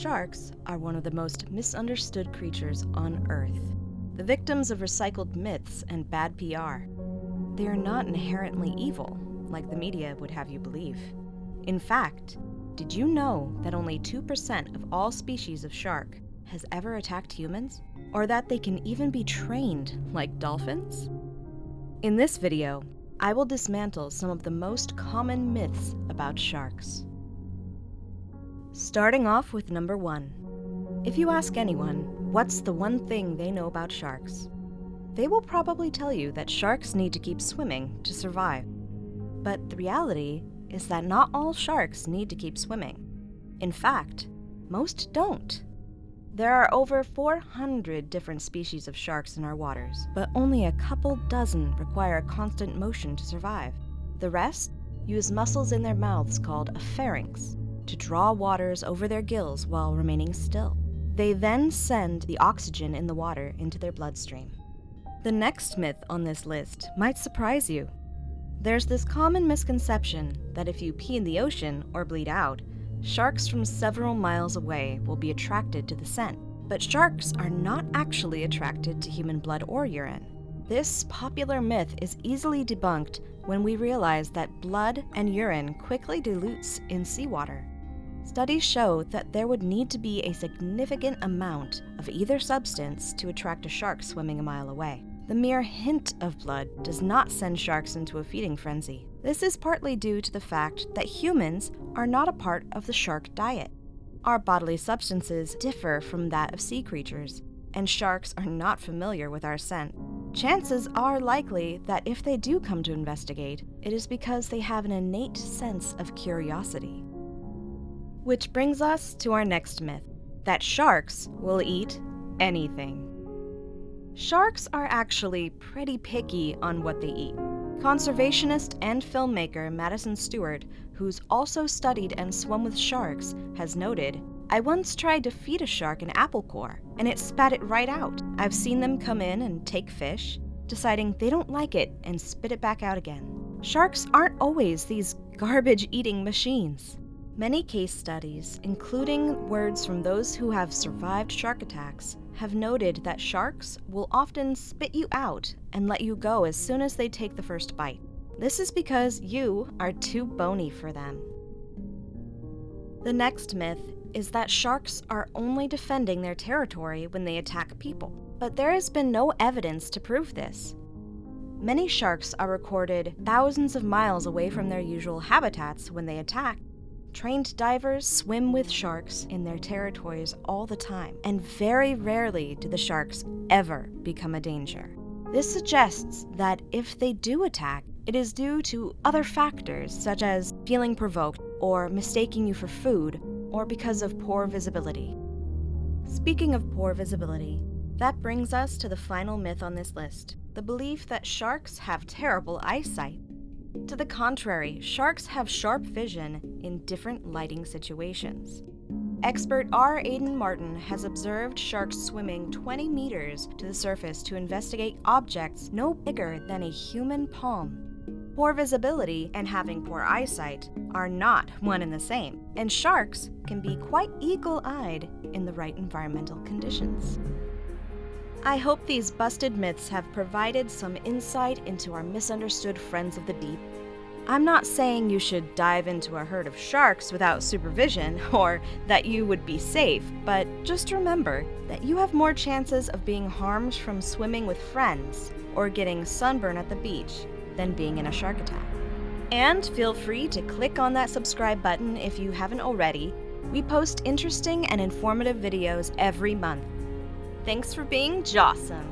Sharks are one of the most misunderstood creatures on Earth, the victims of recycled myths and bad PR. They are not inherently evil, like the media would have you believe. In fact, did you know that only 2% of all species of shark has ever attacked humans? Or that they can even be trained like dolphins? In this video, I will dismantle some of the most common myths about sharks. Starting off with number 1. If you ask anyone, what's the one thing they know about sharks? They will probably tell you that sharks need to keep swimming to survive. But the reality is that not all sharks need to keep swimming. In fact, most don't. There are over 400 different species of sharks in our waters, but only a couple dozen require a constant motion to survive. The rest use muscles in their mouths called a pharynx to draw waters over their gills while remaining still. They then send the oxygen in the water into their bloodstream. The next myth on this list might surprise you. There's this common misconception that if you pee in the ocean or bleed out, sharks from several miles away will be attracted to the scent. But sharks are not actually attracted to human blood or urine. This popular myth is easily debunked when we realize that blood and urine quickly dilutes in seawater. Studies show that there would need to be a significant amount of either substance to attract a shark swimming a mile away. The mere hint of blood does not send sharks into a feeding frenzy. This is partly due to the fact that humans are not a part of the shark diet. Our bodily substances differ from that of sea creatures, and sharks are not familiar with our scent. Chances are likely that if they do come to investigate, it is because they have an innate sense of curiosity. Which brings us to our next myth, that sharks will eat anything. Sharks are actually pretty picky on what they eat. Conservationist and filmmaker Madison Stewart, who's also studied and swum with sharks, has noted, "I once tried to feed a shark an apple core, and it spat it right out. I've seen them come in and take fish, deciding they don't like it and spit it back out again." Sharks aren't always these garbage-eating machines. Many case studies, including words from those who have survived shark attacks, have noted that sharks will often spit you out and let you go as soon as they take the first bite. This is because you are too bony for them. The next myth is that sharks are only defending their territory when they attack people, but there has been no evidence to prove this. Many sharks are recorded thousands of miles away from their usual habitats when they attack. Trained divers swim with sharks in their territories all the time, and very rarely do the sharks ever become a danger. This suggests that if they do attack, it is due to other factors such as feeling provoked or mistaking you for food, or because of poor visibility. Speaking of poor visibility, that brings us to the final myth on this list, the belief that sharks have terrible eyesight. To the contrary, sharks have sharp vision in different lighting situations. Expert Aidan Martin has observed sharks swimming 20 meters to the surface to investigate objects no bigger than a human palm. Poor visibility and having poor eyesight are not one and the same, and sharks can be quite eagle-eyed in the right environmental conditions. I hope these busted myths have provided some insight into our misunderstood friends of the deep. I'm not saying you should dive into a herd of sharks without supervision or that you would be safe, but just remember that you have more chances of being harmed from swimming with friends or getting sunburn at the beach than being in a shark attack. And feel free to click on that subscribe button if you haven't already. We post interesting and informative videos every month. Thanks for being jawsome.